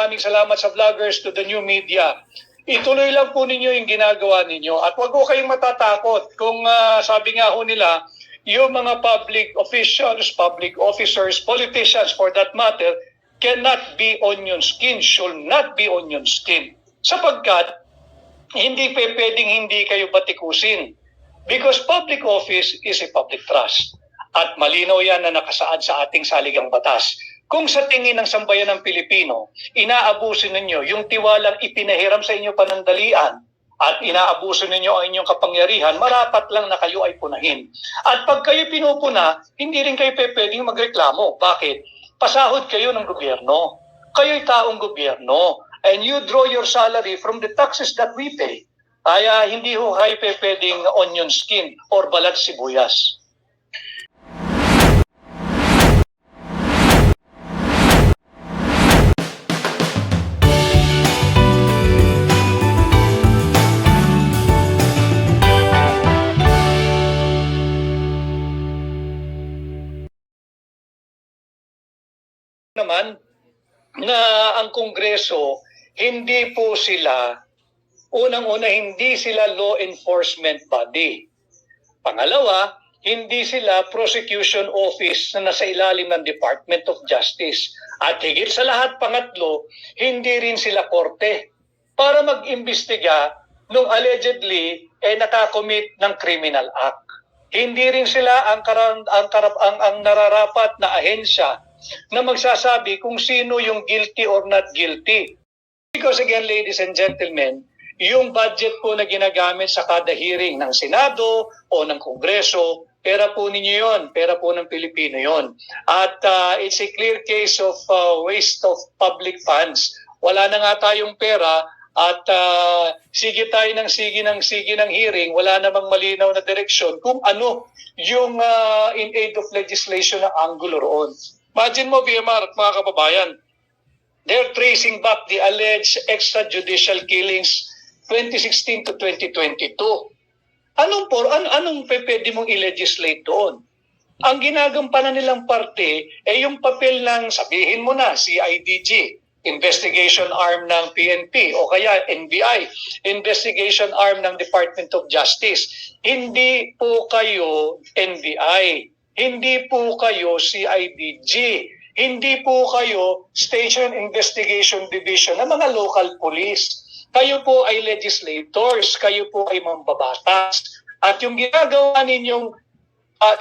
Maraming salamat sa vloggers, to the new media. Ituloy lang po ninyo yung ginagawa ninyo at wag po kayong matatakot kung sabi nga ho nila, yung mga public officials, public officers, politicians for that matter, cannot be onion skin, should not be onion skin. Sapagkat hindi pwedeng hindi kayo batikusin. Because public office is a public trust. At malinaw yan na nakasaad sa ating saligang batas. Kung sa tingin ng sambayan ng Pilipino, inaabuso ninyo yung tiwalang ipinahiram sa inyo panandalian at inaabuso ninyo ang inyong kapangyarihan, marapat lang na kayo ay punahin. At pag kayo pinupuna, hindi rin kayo pwedeng magreklamo. Bakit? Pasahod kayo ng gobyerno. Kayo'y taong gobyerno. And you draw your salary from the taxes that we pay. Kaya hindi ho kayo pwedeng onion skin or balat sibuyas. Naman na ang Kongreso, hindi po sila, unang-una, hindi sila law enforcement body. Pangalawa, hindi sila prosecution office na nasa ilalim ng Department of Justice. At higit sa lahat, pangatlo, hindi rin sila korte para mag-imbestiga nung allegedly nakakommit ng criminal act. Hindi rin sila ang nararapat na ahensya na magsasabi kung sino yung guilty or not guilty. Because again, ladies and gentlemen, yung budget po na ginagamit sa kada hearing ng Senado o ng Kongreso, pera po ninyo yun, pera po ng Pilipino yun. At it's a clear case of waste of public funds. Wala na nga tayong pera at sige tayo ng hearing, wala namang malinaw na direksyon kung ano yung in aid of legislation na angulo roon. Imagine mo, BMR at mga kababayan, they're tracing back the alleged extrajudicial killings 2016 to 2022. Anong pwede mong i-legislate doon? Ang ginagampanan nilang parte ay yung papel ng, sabihin mo na, CIDG, investigation arm ng PNP o kaya NBI, investigation arm ng Department of Justice. Hindi po kayo NBI. Hindi po kayo CIDG, hindi po kayo Station Investigation Division ng mga local police. Kayo po ay legislators, kayo po ay mambabatas. At yung ginagawa ninyong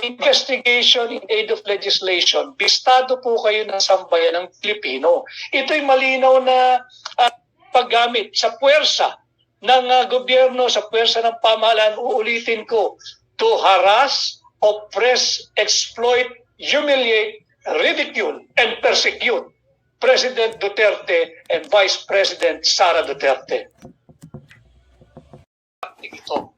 investigation in aid of legislation, bistado po kayo ng sambayan ng Pilipino. Ito'y malinaw na paggamit sa puwersa ng gobyerno, sa puwersa ng pamahalaan, uulitin ko, to harass, oppress, exploit, humiliate, ridicule, and persecute President Duterte and Vice President Sara Duterte. Ito.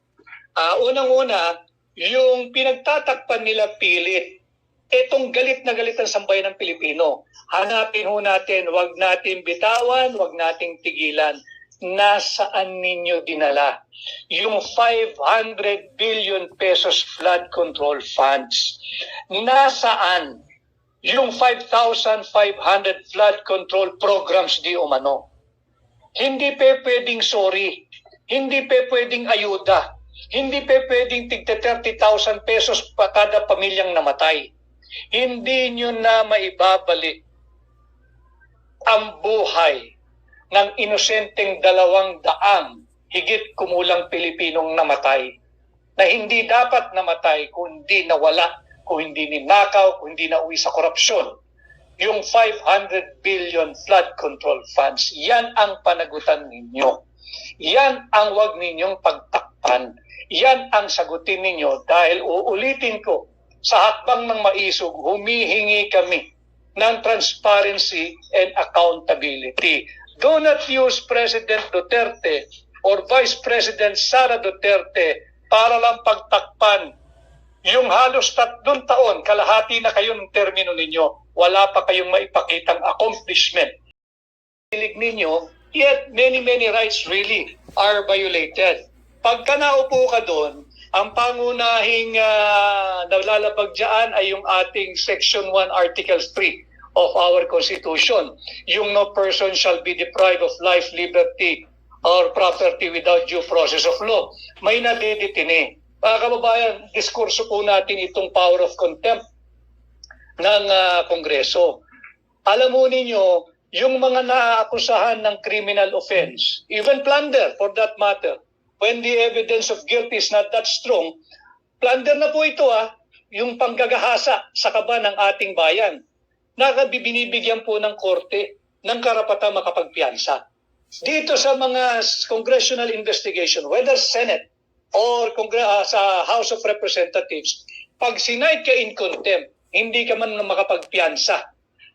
Unang-una, yung pinagtatakpan nila pilit, itong galit na galit ang sambayan ng Pilipino. Hanapin ho natin, wag natin bitawan, wag nating tigilan. Nasaan ninyo dinala yung 500 billion pesos flood control funds? Nasaan yung 5,500 flood control programs di umano? Hindi pwedeng sorry, hindi pwedeng ayuda, hindi pwedeng tigta 30,000 pesos pa kada pamilyang namatay. Hindi nyo na maibabalik ang buhay ng inosenteng 200 higit kumulang Pilipinong namatay, na hindi dapat namatay kung hindi nawala, kung hindi ninakaw, kung hindi nauwi sa korupsyon. Yung 500 billion flood control funds, yan ang panagutan ninyo. Yan ang wag ninyong pagtakpan. Yan ang sagutin ninyo dahil uulitin ko, sa hakbang ng maisog, humihingi kami ng transparency and accountability. Do not use President Duterte or Vice President Sara Duterte para lang pagtakpan yung halos 3 taon, kalahati na kayo ng termino ninyo, wala pa kayong maipakitang accomplishment. Pilig ninyo, yet many rights really are violated. Pagka naupo ka doon, ang pangunahing nalalabag dyan ay yung ating Section 1 Article 3 of our Constitution. Yung no person shall be deprived of life, liberty, or property without due process of law. May nadiditini. Mga kababayan, diskurso po natin itong power of contempt ng Kongreso. Alam mo ninyo, yung mga naaakusahan ng criminal offense, even plunder for that matter, when the evidence of guilt is not that strong, plunder na po ito yung panggagahasa sa kaba ng ating bayan. Binibigyan po ng korte ng karapatang makapagpiyansa. Dito sa mga congressional investigation, whether Senate or sa House of Representatives, pag sinight ka in contempt, hindi ka man makapagpiyansa.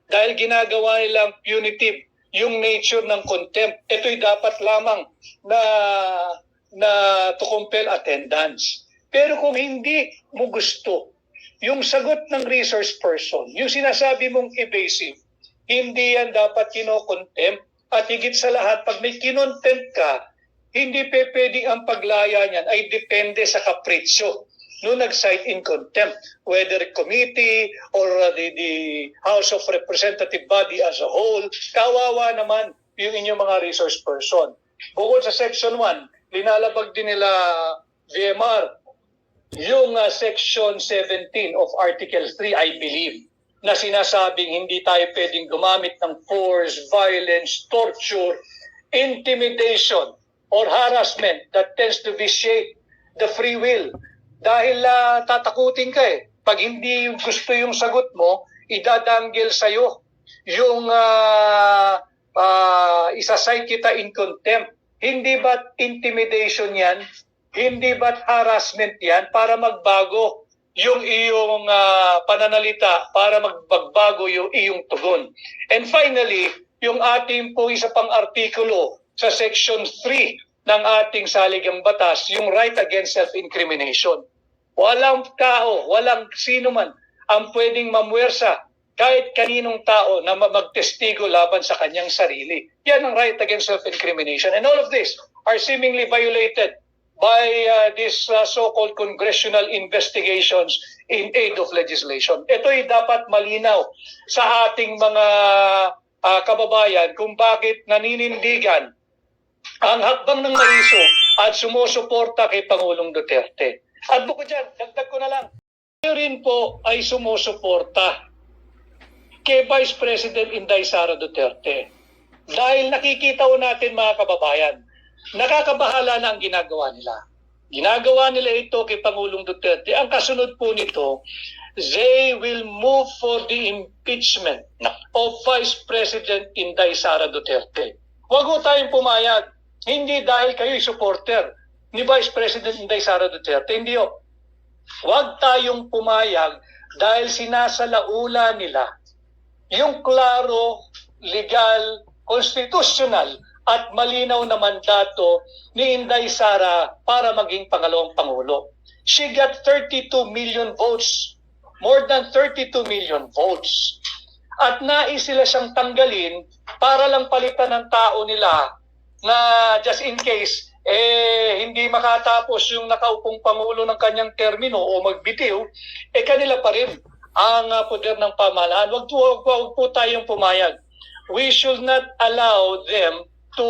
Dahil ginagawa nilang punitive yung nature ng contempt, ito'y dapat lamang na to compel attendance. Pero kung hindi mo gusto yung sagot ng resource person, yung sinasabi mong evasive, hindi yan dapat kino-contempt. At higit sa lahat, pag may kinontempt ka, hindi pwedeng ang paglaya niyan ay depende sa kapritsyo no nag-cite in contempt, whether committee or the House of Representative body as a whole. Kawawa naman yung inyong mga resource person. Bukod sa Section 1, linalabag din nila VMR yung Section 17 of Article 3, I believe, na sinasabing hindi tayo pwedeng gumamit ng force, violence, torture, intimidation, or harassment that tends to vitiate the free will. Dahil tatakutin ka Pag hindi gusto yung sagot mo, idadanggil sa'yo yung isasay kita in contempt. Hindi ba't intimidation yan? Hindi ba't harassment yan para magbago yung iyong pananalita, para magbago yung iyong tugon? And finally, yung ating po isa pang artikulo sa Section 3 ng ating saligang batas, yung right against self-incrimination. Walang tao, walang sino man ang pwedeng mamuwersa kahit kaninong tao na magtestigo laban sa kanyang sarili. Yan ang right against self-incrimination. And all of this are seemingly violated by these so-called congressional investigations in aid of legislation. Ito'y dapat malinaw sa ating mga kababayan kung bakit naninindigan ang hakbang ng maiso at sumusuporta kay Pangulong Duterte. At bukod dyan, dagdag ko na lang, tayo rin po ay sumusuporta kay Vice President Inday Sara Duterte. Dahil nakikita ho natin mga kababayan, nakakabahala na ang ginagawa nila. Ginagawa nila ito kay Pangulong Duterte. Ang kasunod po nito, they will move for the impeachment of Vice President Inday Sara Duterte. Huwag ho tayong pumayag. Hindi dahil kayo'y supporter ni Vice President Inday Sara Duterte. Hindi ho. Huwag tayong pumayag dahil sinasalaula nila yung klaro, legal, constitutional at malinaw na mandato ni Inday Sara para maging pangalawang Pangulo. She got 32 million votes. More than 32 million votes. At nais sila siyang tanggalin para lang palitan ng tao nila na just in case hindi makatapos yung nakaupong Pangulo ng kanyang termino o magbitiw, kanila pa rin ang poder ng pamahalaan. Wag po tayong pumayag. We should not allow them to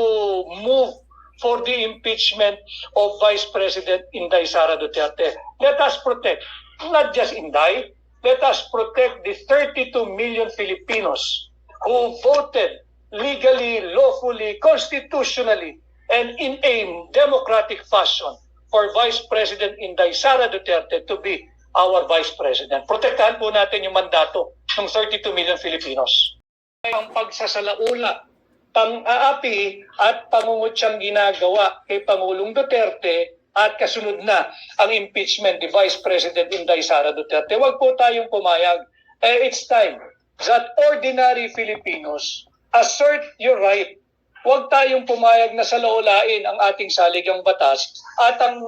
move for the impeachment of Vice President Inday Sara Duterte. Let us protect, not just Inday, let us protect the 32 million Filipinos who voted legally, lawfully, constitutionally, and in a democratic fashion for Vice President Inday Sara Duterte to be our Vice President. Protektahan po natin yung mandato ng 32 million Filipinos. Ang pagsasalaula, pang-aapi at pangungutsang ginagawa kay Pangulong Duterte at kasunod na ang impeachment ni Vice President Inday Sara Duterte. Huwag po tayong pumayag. It's time that ordinary Filipinos assert your right. Huwag tayong pumayag na salaulain ang ating saligang batas at ang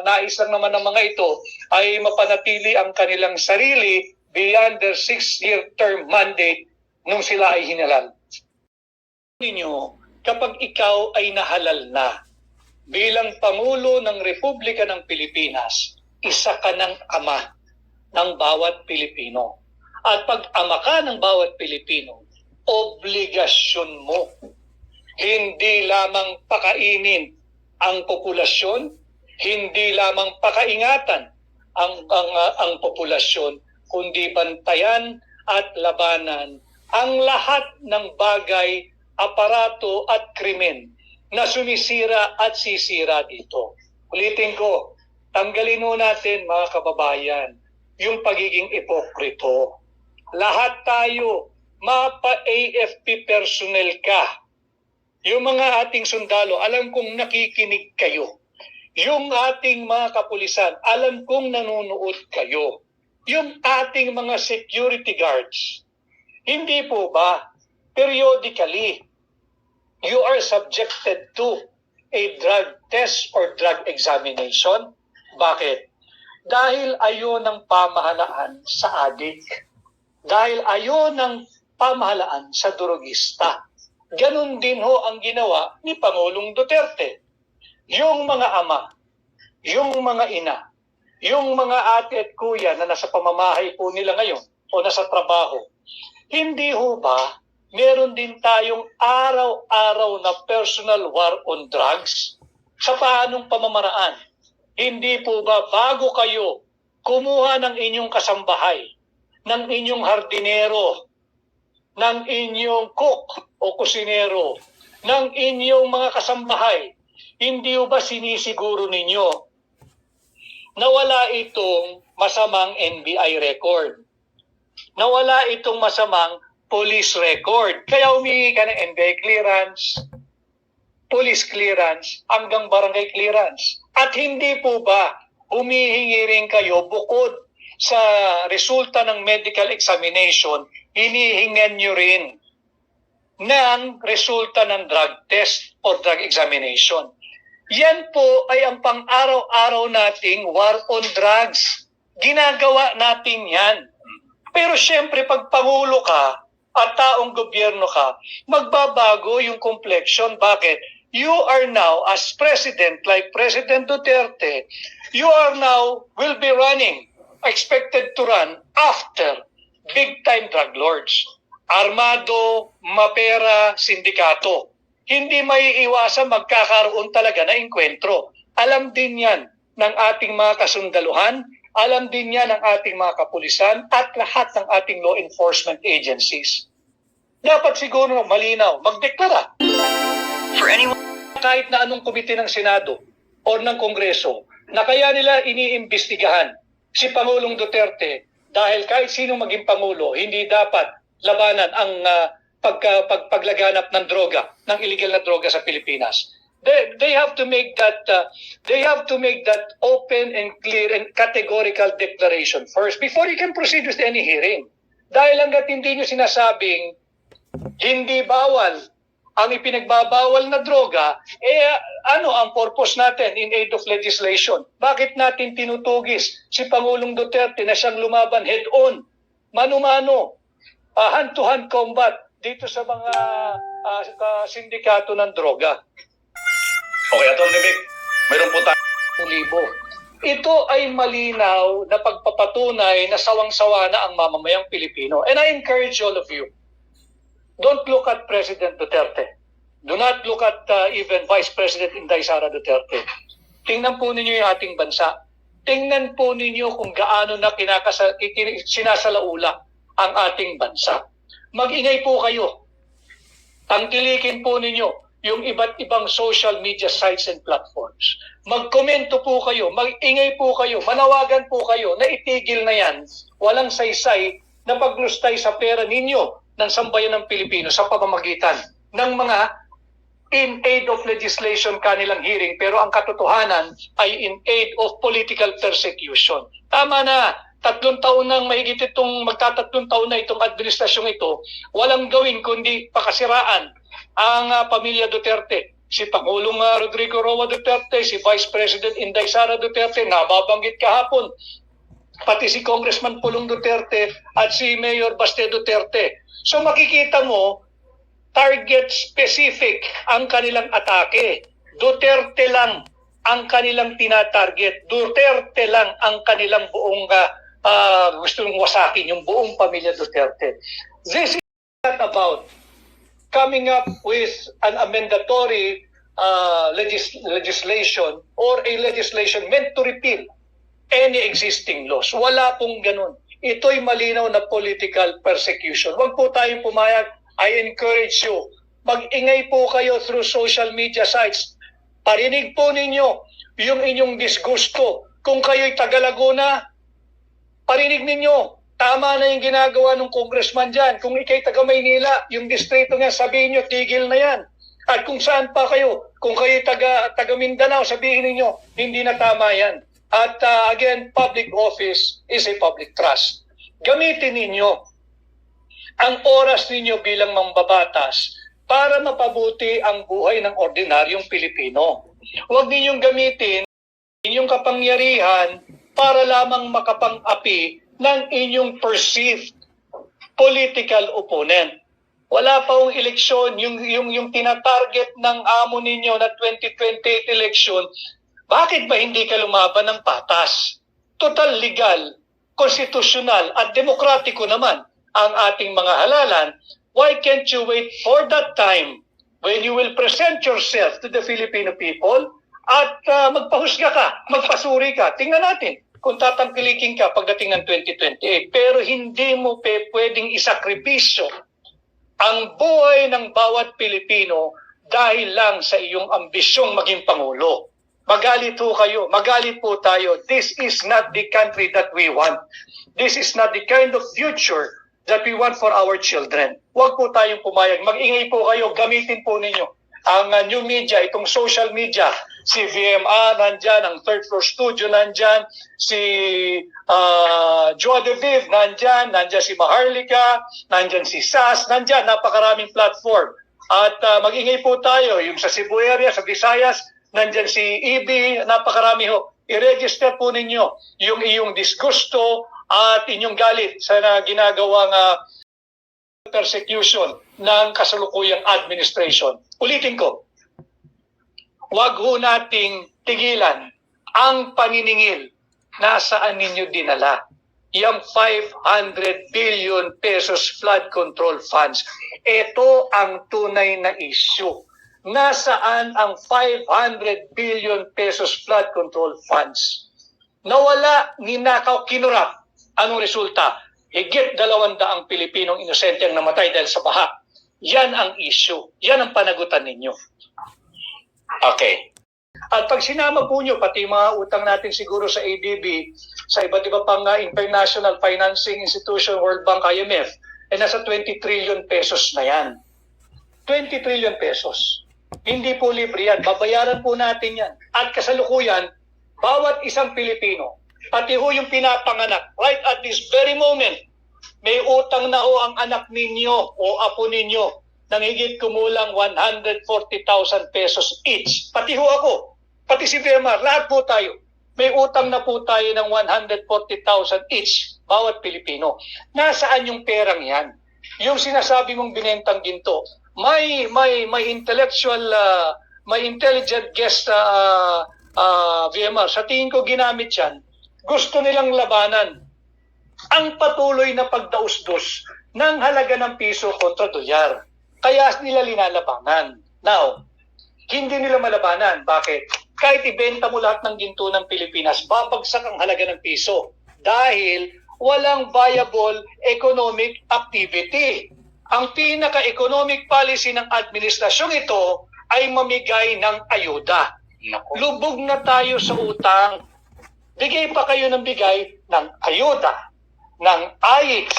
nais lang naman ng mga ito ay mapanatili ang kanilang sarili beyond their 6-year term mandate nung sila ay hinalal. Ninyo, kapag ikaw ay nahalal na bilang Pangulo ng Republika ng Pilipinas, isa ka ng ama ng bawat Pilipino. At pag ama ka ng bawat Pilipino, obligasyon mo hindi lamang pakainin ang populasyon, hindi lamang pakaingatan ang populasyon, kundi bantayan at labanan ang lahat ng bagay, aparato at krimen na sumisira at sisira dito. Ulitin ko, tanggalin mo natin mga kababayan yung pagiging ipokrito. Lahat tayo, mapa-AFP personnel ka. Yung mga ating sundalo, alam kong nakikinig kayo. Yung ating mga kapulisan, alam kong nanonood kayo. Yung ating mga security guards, hindi po ba periodically you are subjected to a drug test or drug examination? Bakit? Dahil ayaw ng pamahalaan sa adik. Dahil ayaw ng pamahalaan sa drogista. Ganon din ho ang ginawa ni Pangulong Duterte. Yung mga ama, yung mga ina, yung mga ate at kuya na nasa pamamahay po nila ngayon o nasa trabaho, hindi ho ba meron din tayong araw-araw na personal war on drugs? Sa paanong pamamaraan? Hindi po ba bago kayo kumuha ng inyong kasambahay, ng inyong hardinero, ng inyong cook o kusinero, ng inyong mga kasambahay, hindi ho ba sinisiguro ninyo na wala itong masamang NBI record? Na wala itong masamang police record? Kaya humingi ka ng NBI clearance, police clearance, hanggang barangay clearance. At hindi po ba humihingi rin kayo bukod sa resulta ng medical examination, hinihingan nyo rin ng resulta ng drug test or drug examination. Yan po ay ang pang-araw-araw nating war on drugs. Ginagawa natin yan. Pero syempre pag Pangulo ka at taong gobyerno ka, magbabago yung complexion. Bakit? You are now, as President, like President Duterte, you are now, will be running, expected to run after big-time drug lords. Armado, mapera, sindikato. Hindi maiiwasan magkakaroon talaga na engkwentro. Alam din yan ng ating mga kasundaluhan, alam din yan ng ating mga kapulisan at lahat ng ating law enforcement agencies. Dapat siguro malinaw, magdeklara. For anyone, kahit na anong komite ng Senado o ng Kongreso, na kaya nila iniimbestigahan si Pangulong Duterte dahil kahit sinong maging Pangulo, hindi dapat labanan ang paglaganap ng droga, ng illegal na droga sa Pilipinas. They have to make that open and clear and categorical declaration first before you can proceed with any hearing. Dahil hangga't hindi nyo sinasabing hindi bawal ang ipinagbabawal na droga, ano ang purpose natin in aid of legislation? Bakit natin tinutugis si Pangulong Duterte na siyang lumaban head-on, mano-mano, hand-to-hand combat dito sa mga sindikato ng droga? Okay, Atty. Vic, mayroon po tayo. Libo. Ito ay malinaw na pagpapatunay na sawang-sawa na ang mamamayang Pilipino. And I encourage all of you, don't look at President Duterte. Do not look at even Vice President Inday Sara Duterte. Tingnan po ninyo yung ating bansa. Tingnan po ninyo kung gaano na sinasalaula ang ating bansa. Mag-ingay po kayo. Tangkilikin po ninyo yung iba't ibang social media sites and platforms. Magkomento po kayo, mag-ingay po kayo, manawagan po kayo na itigil na yan, walang saysay na paglustay sa pera ninyo ng sambayan ng Pilipino sa pamamagitan ng mga in aid of legislation kanilang hearing, pero ang katotohanan ay in aid of political persecution. Tama na, 3 taon nang mahigit itong, magta-3 taon na itong administrasyong ito, walang gawin kundi pakasiraan ang pamilya Duterte. Si Pangulong Rodrigo Roa Duterte, si Vice President Inday Sara Duterte, nababanggit kahapon, pati si Congressman Pulong Duterte at si Mayor Baste Duterte. So makikita mo, target specific ang kanilang atake. Duterte lang ang kanilang tinatarget. Duterte lang ang kanilang buong gustong wasakin yung buong pamilya Duterte. This is not about coming up with an amendatory legislation or a legislation meant to repeal any existing laws. Wala pong ganun. Ito'y malinaw na political persecution. Huwag po tayong pumayag. I encourage you, mag-ingay po kayo through social media sites. Parinig po ninyo yung inyong disgusto. Kung kayo'y taga Laguna, parinig ninyo. Tama na yung ginagawa ng congressman dyan. Kung ikay taga Maynila, yung distrito niya, sabihin nyo, tigil na yan. At kung saan pa kayo, kung kayo'y taga Mindanao, sabihin ninyo, hindi na tama yan. At again, public office is a public trust. Gamitin ninyo ang oras ninyo bilang mambabatas para mapabuti ang buhay ng ordinaryong Pilipino. Huwag ninyong gamitin inyong kapangyarihan para lamang makapang-api ng inyong perceived political opponent. Wala pa ang eleksyon, yung tinatarget ng amo ninyo na 2028 election, bakit ba hindi ka lumaban ng patas? Total legal, konstitusyonal at demokratiko naman ang ating mga halalan. Why can't you wait for that time when you will present yourself to the Filipino people at magpahusga ka, magpasuri ka? Tingnan natin kung tatangkilikin ka pagdating ng 2028. Pero hindi mo pwedeng isakripisyo ang buhay ng bawat Pilipino dahil lang sa iyong ambisyong maging Pangulo. Magalit po kayo, magalit po tayo. This is not the country that we want. This is not the kind of future that we want for our children. Huwag po tayong pumayag. Mag-ingay po kayo, gamitin po ninyo ang new media, itong social media. Si VMA nandyan, ang Third Floor Studio nandyan, si Joa de Viv nandyan si Maharlika, nandyan si SAS, nandyan, napakaraming platform. At mag-ingay po tayo, yung sa Cebu area, sa Visayas, nandyan si EB, napakarami ho. I-register po ninyo yung iyong disgusto at inyong galit sa ginagawang persecution ng kasalukuyang administration. Ulitin ko, wag ho nating tigilan ang paniningil. Nasaan ninyo dinala? Yung 500 billion pesos flood control funds. Ito ang tunay na issue. Nasaan ang 500 billion pesos flood control funds? Nawala, ninakaw, kinurap. Anong resulta? Higit 200 Pilipinong inosente ang namatay dahil sa baha. Yan ang issue. Yan ang panagutan ninyo. Okay. At pag sinama po nyo, pati mga utang natin siguro sa ADB, sa iba't iba pang international financing institution, World Bank, IMF, nasa 20 trillion pesos na yan. 20 trillion pesos. Hindi po libre yan. Babayaran po natin yan. At kasalukuyan, bawat isang Pilipino, pati ho yung pinapanganak, right at this very moment, may utang na ho ang anak ninyo o apo ninyo nang higit kumulang 140,000 pesos each. Pati ho ako, pati si Vermar, lahat po tayo. May utang na po tayo ng 140,000 each, bawat Pilipino. Nasaan yung perang yan? Yung sinasabi mong binentang ginto, may intellectual, may intelligent guest VMR. Sa tingin ko ginamit yan. Gusto nilang labanan ang patuloy na pagdausdos ng halaga ng piso kontra dolyar. Kaya nila linalabanan. Now, hindi nila malabanan. Bakit? Kahit ibenta mo lahat ng ginto ng Pilipinas, babagsak ang halaga ng piso dahil walang viable economic activity. Ang pinaka-economic policy ng administrasyong ito ay mamigay ng ayuda. Lubog na tayo sa utang. Bigay pa kayo ng bigay ng ayuda, ng AIX,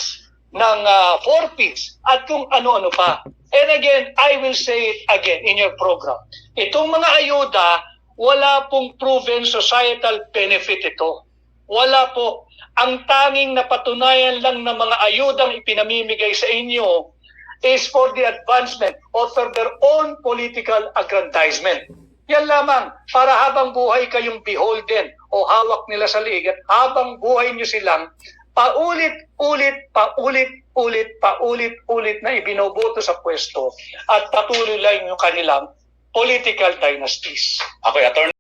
ng forfeits, at kung ano-ano pa. And again, I will say it again in your program. Itong mga ayuda, wala pong proven societal benefit ito. Wala po. Ang tanging napatunayan lang ng mga ayudang ipinamimigay sa inyo is for the advancement or for their own political aggrandizement. Yan lamang, para habang buhay kayong beholden o hawak nila sa liig at habang buhay nyo silang paulit-ulit na ibinoboto sa pwesto at patuloy lang yung kanilang political dynasties. Okay, Attorney.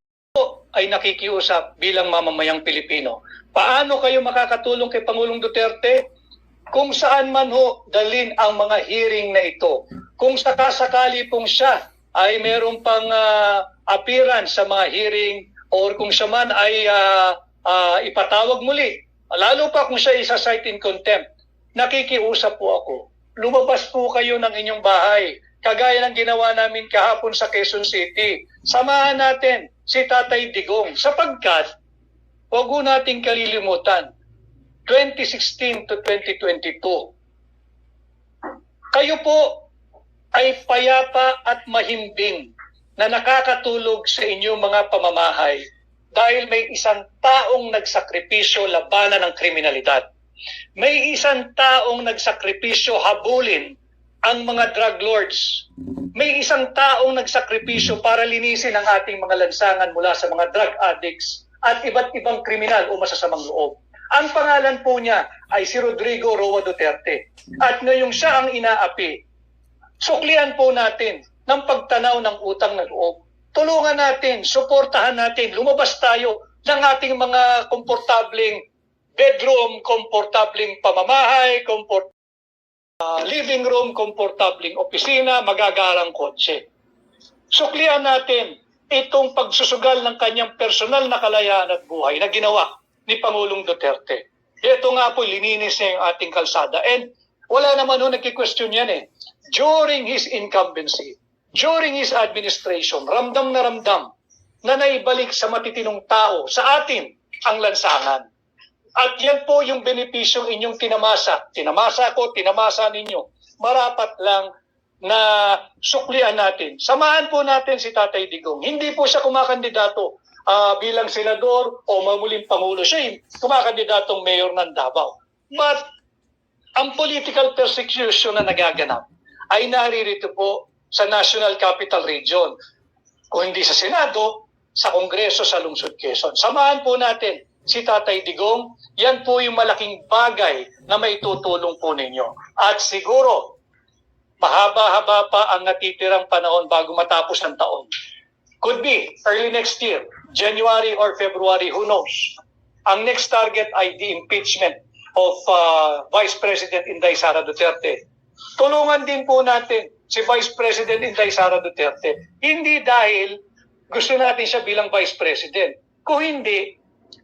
ay nakikiusap bilang mamamayang Pilipino. Paano kayo makakatulong kay Pangulong Duterte? Kung saan man ho dalin ang mga hearing na ito. Kung sakasakali pong siya ay meron pang appearance sa mga hearing or kung siya man ay ipatawag muli, lalo pa kung siya isa-cite in contempt, nakikiusap po ako. Lumabas po kayo ng inyong bahay, kagaya ng ginawa namin kahapon sa Quezon City. Samahan natin si Tatay Digong sapagkat huwag ho nating kalilimutan 2016 to 2022. Kayo po ay payapa at mahimbing na nakakatulog sa inyong mga pamamahay dahil may isang taong nagsakripisyo labanan ng kriminalidad. May isang taong nagsakripisyo habulin ang mga drug lords. May isang taong nagsakripisyo para linisin ang ating mga lansangan mula sa mga drug addicts at iba't ibang kriminal o masasamang loob. Ang pangalan po niya ay si Rodrigo Roa Duterte. At ngayong siya ang inaapi, suklian po natin ng pagtanaw ng utang na loob. Tulungan natin, suportahan natin, lumabas tayo ng ating mga komportabling bedroom, komportabling pamamahay, living room, komportabling opisina, magagarang kotse. Suklian natin itong pagsusugal ng kanyang personal na kalayaan at buhay na ginawa ni Pangulong Duterte. Ito nga po, lininis niya yung ating kalsada. And wala naman ho nagki-question yan eh. During his incumbency, during his administration, ramdam na naibalik sa matitinong tao, sa atin, ang lansangan. At yan po yung benepisyong inyong tinamasa. Tinamasa ko, tinamasa ninyo. Marapat lang na suklian natin. Samahan po natin si Tatay Digong. Hindi po siya kumakandidato bilang senador o mamuling pangulo. Siya kumakandidatong mayor ng Davao. But ang political persecution na nagaganap ay naririto po sa National Capital Region. Kung hindi sa Senado, sa Kongreso sa Lungsod Quezon. Samahan po natin si Tatay Digong. Yan po yung malaking bagay na may tutulong po ninyo. At siguro, mahaba-haba pa ang natitirang panahon bago matapos ang taon. Could be early next year, January or February, who knows? Ang next target ay the impeachment of Vice President Inday Sara Duterte. Tulungan din po natin si Vice President Inday Sara Duterte. Hindi dahil gusto natin siya bilang Vice President. Kung hindi,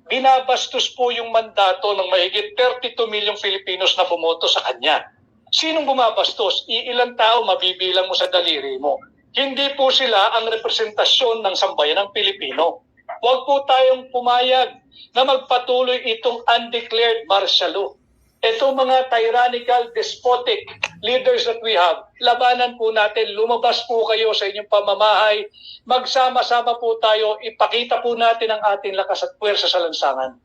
binabastos po yung mandato ng mahigit 32 milyong Filipinos na bumoto sa kanya. Sinong bumabastos? Iilang tao mabibilang mo sa daliri mo. Hindi po sila ang representasyon ng sambayan ng Pilipino. Huwag po tayong pumayag na magpatuloy itong undeclared martial law. Itong mga tyrannical, despotic leaders that we have, labanan po natin, lumabas po kayo sa inyong pamamahay, magsama-sama po tayo, ipakita po natin ang ating lakas at puwersa sa lansangan.